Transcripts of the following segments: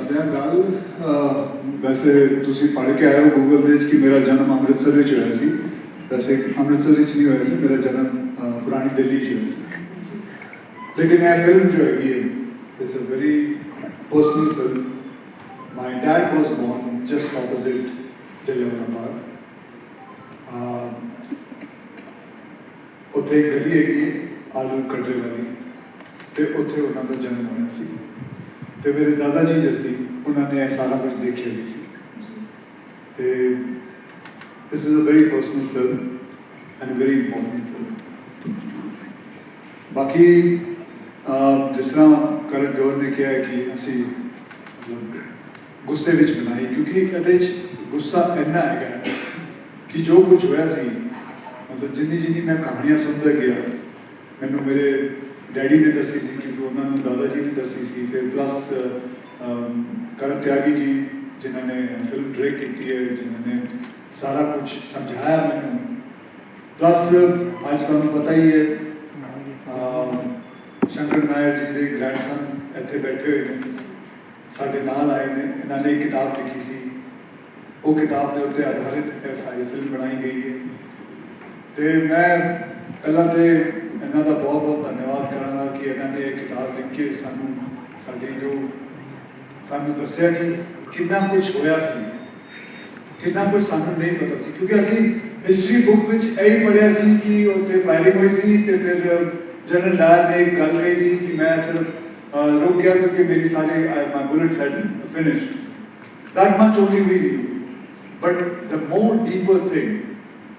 दस्सदे गल वैसे तुसी पढ़ के आए हो गूगल दे कि मेरा जन्म अमृतसर विच होया सी। वैसे अमृतसर विच नहीं होया सी, मेरा जन्म पुरानी दिल्ली च होया सी। लेकिन यह फिल्म जो है it's a very personal film. My dad was born just opposite Jallianwala Bagh. उत्थे एक गली हैगी आलू कटरे वाली, तो उत्थे उन्हों का जन्म होया सी। तो मेरे दादा जी जो सी उन्होंने सारा कुछ देखिया भी सी। तो this is a very personal film and very important film. बाकी जिस तरह करण जौहर ने कहा है कि असी मतलब गुस्से विच बनाई, क्योंकि ये गुस्सा इन्ना है कि जो कुछ होया सी, मतलब जिन्नी जिन्नी मैं कहानियां सुनता गया, मैनू मेरे डैडी ने दसी सी, क्योंकि उन्होंने दादा जी ने दसी सी, फिर प्लस करण त्यागी जी जिन्होंने फिल्म डायरेक्ट की है, जिन्होंने सारा कुछ समझाया मैनू, प्लस अज तुहानू पता ही है शंकर नायर जी के ग्रैंडसन इत्थे बैठे हुए हैं, साडे नाल आए ने। इन्होंने एक किताब लिखी सी, वो किताब के उत्ते आधारित सारी फिल्म बनाई गई है। तो मैं पहला तो इन्हों का बहुत बहुत धन्यवाद कराँगा कि इन्होंने एक किताब लिख के सानू साडी जो सानू दस्सिया कि कितना कुछ होया सी, कितना कुछ सानू नहीं पता सी, क्योंकि असी हिस्टरी बुक विच यही पढ़िया सी कि उत्थे फायरिंग हुई सी, ते फिर जनरल डायर ने एक गल कही सी कि मैं सिर्फ रुक गया क्योंकि मेरी सारी my bullets had finished. That much only we knew, but the more deeper thing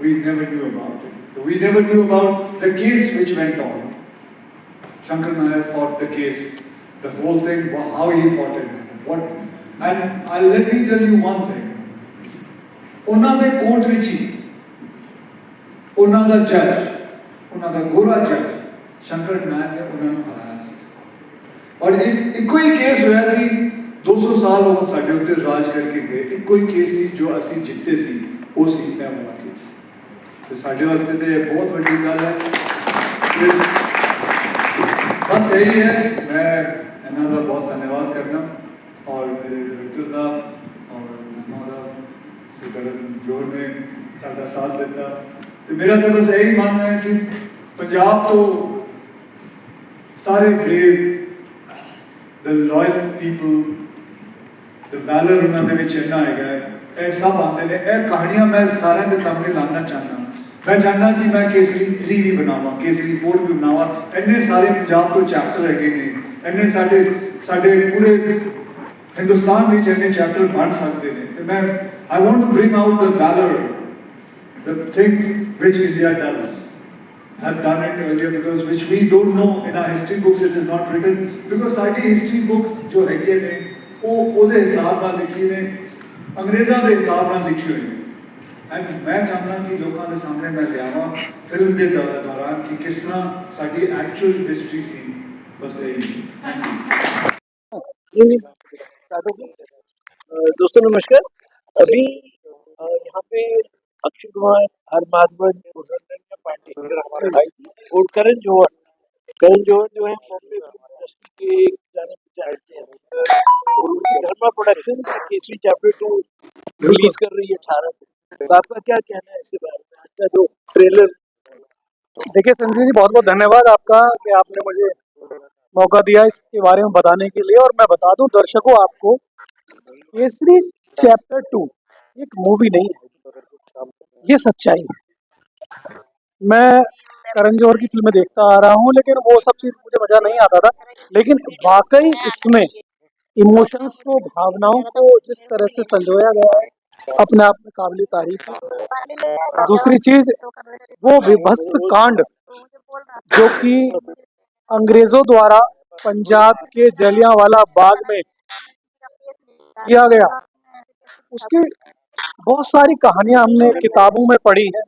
we never knew about it. We never knew about the case which went on. Shankar Nair fought the case, the whole thing, how he fought it, what. And let me tell you one thing. ਉਹਨਾਂ ਦੇ court ਵਿੱਚ ਹੀ ਉਹਨਾਂ ਦਾ ਜੱਜ, ਉਹਨਾਂ ਦਾ ਗੋਰਾ ਜੱਜ ਸ਼ੰਕਰ ਨਾਇਰ ਨੇ ਉਹਨਾਂ ਨੂੰ ਹਰਾਇਆ ਸੀ। ਔਰ ਇੱਕੋ ਹੀ ਕੇਸ ਹੋਇਆ ਸੀ, 200 ਸਾਲ ਉਹ ਸਾਡੇ ਉੱਤੇ ਰਾਜ ਕਰਕੇ ਗਏ। ਇੱਕੋ ਹੀ ਕੇਸ ਸੀ ਜੋ ਅਸੀਂ ਜਿੱਤੇ ਸੀ, ਉਹ ਸੀ ਇਹ ਵਾਲਾ ਕੇਸ। तो साढ़े वास्ते तो बहुत बड़ी गल है। बस यही है, मैं इन्हों का बहुत धन्यवाद करना और मेरे डायरेक्टर का और हमारा करण जौहर ने साਡਾ साथ दिता। तो मेरा तो बस यही मानना है कि पंजाब तो सारे brave, the loyal people, the valour उन्होंने इन्ना है, ये सब आते हैं। यह कहानियां मैं सारे के सामने लाना चाहना। मैं चाहना कि मैं केसरी 3 भी बनावा, केसरी 4 भी बनावा। इन्ने सारे पंजाब तो चैप्टर है ने, इन्ने साडे पूरे हिंदुस्तान में इन्ने चैप्टर बन सकते हैं। तो मैं I want to bring out the valour, the things which India does have done it earlier, because which we don't know in our history books, it is not written, because sari history books जो हैगी ने वो ओदे हिसाब नाल लिखी ने, अंग्रेज़ां दे हिसाब नाल लिखी हुई। एंड मैं चाहना कि लोगों के सामने मैं लियावा फिल्म के दौरान कि किस तरह साडी एक्चुअल हिस्ट्री सी। बस यही। Thank you. दोस्तों नमस्कार। अभी यहाँ पे अक्षय कुमार, हर माधवन पार्टी आई थी, और करण जौहर जो है बॉम्बे फिल्म इंडस्ट्री के जाने पहचाने हैं, और उनकी धर्मा प्रोडक्शन केसरी चैप्टर 2 रिलीज कर रही है 18 को। तो आपका क्या कहना है इसके बारे में, आज का जो ट्रेलर? देखिए संजय जी, बहुत बहुत धन्यवाद आपका कि आपने मुझे मौका दिया इसके बारे में बताने के लिए। और मैं बता दूं दर्शकों आपको, केसरी चैप्टर 2 एक मूवी नहीं है, ये सच्चाई है। मैं करण जौहर की फिल्में देखता आ रहा हूँ, लेकिन वो सब चीज मुझे मजा नहीं आता था। लेकिन वाकई इसमें इमोशंस को, भावनाओं को जिस तरह से संजोया गया है, अपने आप में काबिल तारीफ है। दूसरी चीज, वो विभत्स कांड जो कि अंग्रेजों द्वारा पंजाब के जलियांवाला बाग में किया गया, उसकी बहुत सारी कहानियां हमने किताबों में पढ़ी है,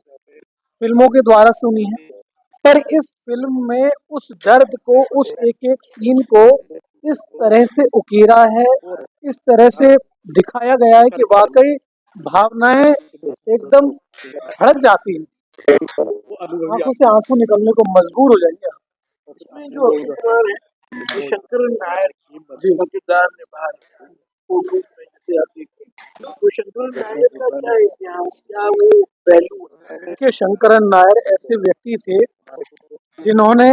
फिल्मों के द्वारा सुनी है, पर इस फिल्म में उस दर्द को, उस एक एक सीन को इस तरह से उकेरा है, इस तरह से दिखाया गया है कि वाकई भावनाएं एकदम भड़क जाती हैं, आंखों से आंसू निकलने को मजबूर हो जाएंगे। इसमें जो अक्षय कुमार है, शंकर नायर का किरदार निभा रहे हैं, कोर्ट रूम में जैसे आप देखते हैं, तो शंकर नायर का क्या इतिहास, क्या वो पहलू है? देखिए, शंकरन नायर ऐसे व्यक्ति थे जिन्होंने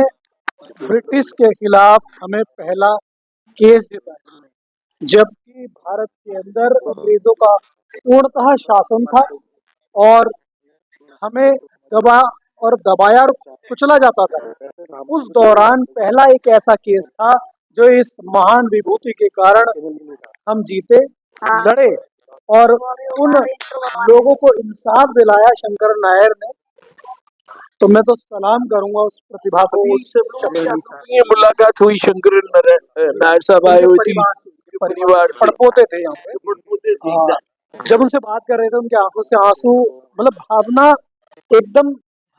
ब्रिटिश के खिलाफ हमें पहला केस जिताया, जबकि भारत के अंदर अंग्रेजों का पूर्णतः शासन था और हमें दबा और दबाया और कुचला जाता था। उस दौरान पहला एक ऐसा केस था जो इस महान विभूति के कारण हम जीते, लड़े और उन लोगों को इंसाफ दिलाया शंकर नायर ने। तो मैं तो सलाम करूंगा उस प्रतिभा को, उस ये मुलाकात हुई, शंकर नायर साहब आए हुए थे परिवार से, पड़पोते थे यहाँ पे। पड़पोते थे, हाँ, जब उनसे बात कर रहे थे उनकी आंखों से आंसू, मतलब भावना एकदम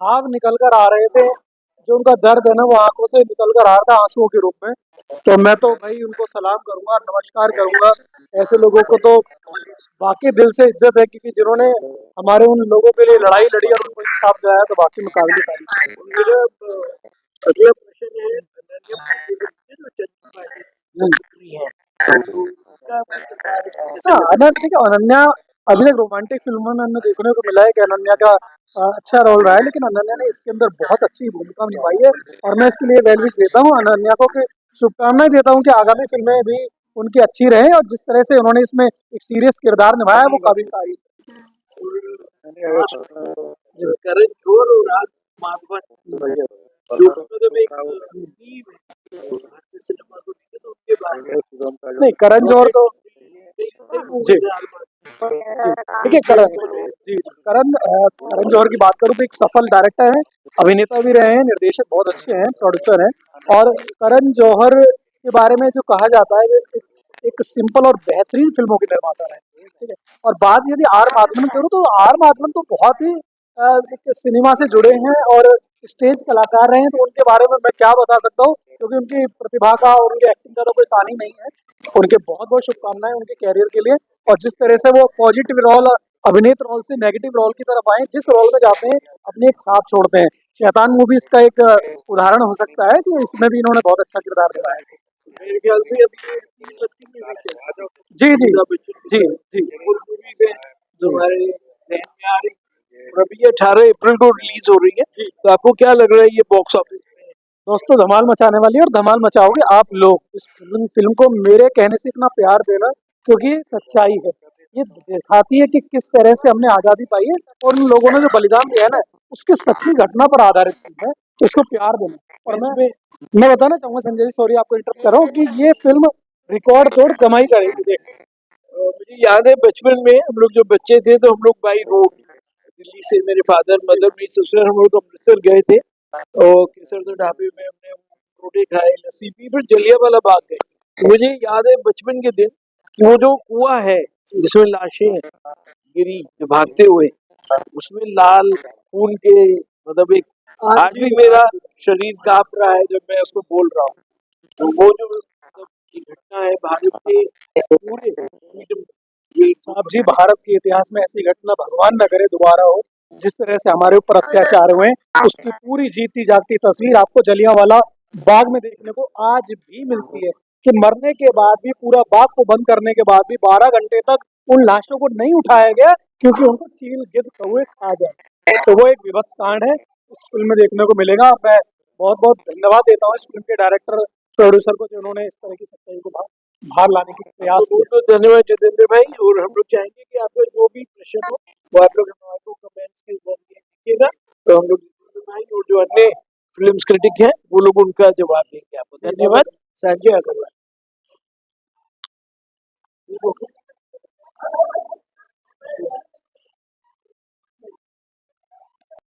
भाव निकल कर आ रहे थे। जो उनका दर्द है ना वो आंखों से निकल कर आ रहा था आंसुओं के रूप में। तो मैं तो भाई उनको सलाम करूंगा, नमस्कार करूंगा। ऐसे लोगों को तो वाकई दिल से इज्जत है, क्योंकि जिन्होंने हमारे उन लोगों के लिए लड़ाई लड़ी और उनको इंसाफ दिलाया, तो वाकई में काबिल तारीफ है। मेरा अगला प्रश्न है, अनन्या पांडे जो चंद्र पांडे है, तो उनका किरदार इसमें कैसे लगा? देखिए, अनन्या अभी तक रोमांटिक फिल्मों में हमें देखने को मिला है कि अनन्या का अच्छा रोल रहा है, लेकिन अनन्या ने इसके अंदर बहुत अच्छी भूमिका निभाई है और मैं इसके लिए वेल विश देता हूँ अनन्या को, कि शुभकामनाएं देता हूँ कि आगामी फिल्में भी उनकी अच्छी रहें और जिस तरह से उन्होंने इसमें एक सीरियस किरदार निभाया है वो काबिल तारीफ है। करण जोहर और राज माधवन जो मतलब एक टीम है भारतीय सिनेमा को लेकर, तो उनके बारे में नहीं, करण जौहर तो जी देखिए, करण जौहर की बात करूँ तो एक सफल डायरेक्टर है, अभिनेता भी रहे हैं, निर्देशक बहुत अच्छे हैं, प्रोड्यूसर हैं। और करण जौहर के बारे में जो कहा जाता है एक सिंपल और बेहतरीन फिल्मों के निर्माता रहे, ठीक है। और बात यदि आर माधवन करूँ तो आर माधवन तो बहुत ही एक सिनेमा से जुड़े हैं और स्टेज कलाकार रहे हैं, तो उनके बारे में मैं क्या बता सकता हूँ, क्योंकि उनकी प्रतिभा का और उनकी एक्टिंग का तो कोई सानी नहीं है। उनके बहुत बहुत शुभकामनाएं उनके कैरियर के लिए, और जिस तरह से वो पॉजिटिव रोल, अभिनेत रोल से नेगेटिव रोल की तरफ आए, जिस रोल में जाते हैं अपनी एक छाप छोड़ते हैं। शैतान मूवी इसका एक उदाहरण हो सकता है कि इसमें भी इन्होंने बहुत अच्छा किरदार निभाया है। मेरे ख्याल से अभी जी जी जी जी मूवीज है जो हमारे जहन में आ रही है, और अभी 18 अप्रैल को रिलीज हो रही है, तो आपको क्या लग रहा है ये बॉक्स ऑफिस में? दोस्तों, धमाल मचाने वाली है और धमाल मचाओगे आप लोग। इस फिल्म को मेरे कहने से इतना प्यार देना, क्योंकि सच्चाई है, ये दिखाती है कि किस तरह से हमने आज़ादी पाई है और उन लोगों ने जो बलिदान दिया है ना, उसकी सच्ची घटना पर आधारित फिल्म है, तो इसको प्यार देना। और मैं बताना चाहूंगा संजय जी, सॉरी आपको इंटरप्ट कर रहा हूँ, कि ये फिल्म रिकॉर्ड तोड़ कमाई करेगी। देख, मुझे याद है बचपन में हम लोग जब बच्चे थे तो हम लोग बाई रोड दिल्ली से, मेरे फादर मदर मेरी सिस्टर, हम लोग अमृतसर गए थे और केसर तो ढाबे में हमने रोटी खाई, लस्सी पी, फिर जलियांवाला बाग गए। तो मुझे याद है बचपन के दिन कि वो जो कुआं है जिसमें लाशें गिरी जो भागते हुए, उसमें लाल खून के, मतलब एक आज भी मेरा शरीर कांप रहा है जब मैं उसको बोल रहा हूँ। तो वो जो मतलब ये घटना है भारत के पूरे freedom साहब जी, भारत के इतिहास में ऐसी घटना भगवान न करे दोबारा हो। जिस तरह से हमारे ऊपर अत्याचार हुए, उसकी पूरी जीती जागती तस्वीर आपको जलियांवाला बाग में देखने को आज भी मिलती है, कि मरने के बाद भी, पूरा बाग को बंद करने के बाद भी 12 घंटे तक उन लाशों को नहीं उठाया गया, क्योंकि उनको चील गिद्ध कौवे खा जाए। तो वो एक विभत्स कांड है, उस फिल्म में देखने को मिलेगा। मैं बहुत बहुत धन्यवाद देता हूँ इस फिल्म के डायरेक्टर प्रोड्यूसर को, जिन्होंने इस तरह की सच्चाई को बाहर लाने की प्रयास किया। बहुत धन्यवाद जितेंद्र भाई, और हम लोग चाहेंगे कि आपका जो भी प्रश्न हो वो आप लोग हमारे कमेंट्स के जरिए लिखिएगा, तो हम लोग जितेंद्र भाई और जो अन्य फिल्म क्रिटिक हैं वो लोग उनका जवाब देंगे आपको। धन्यवाद। संजय अग्रवाल।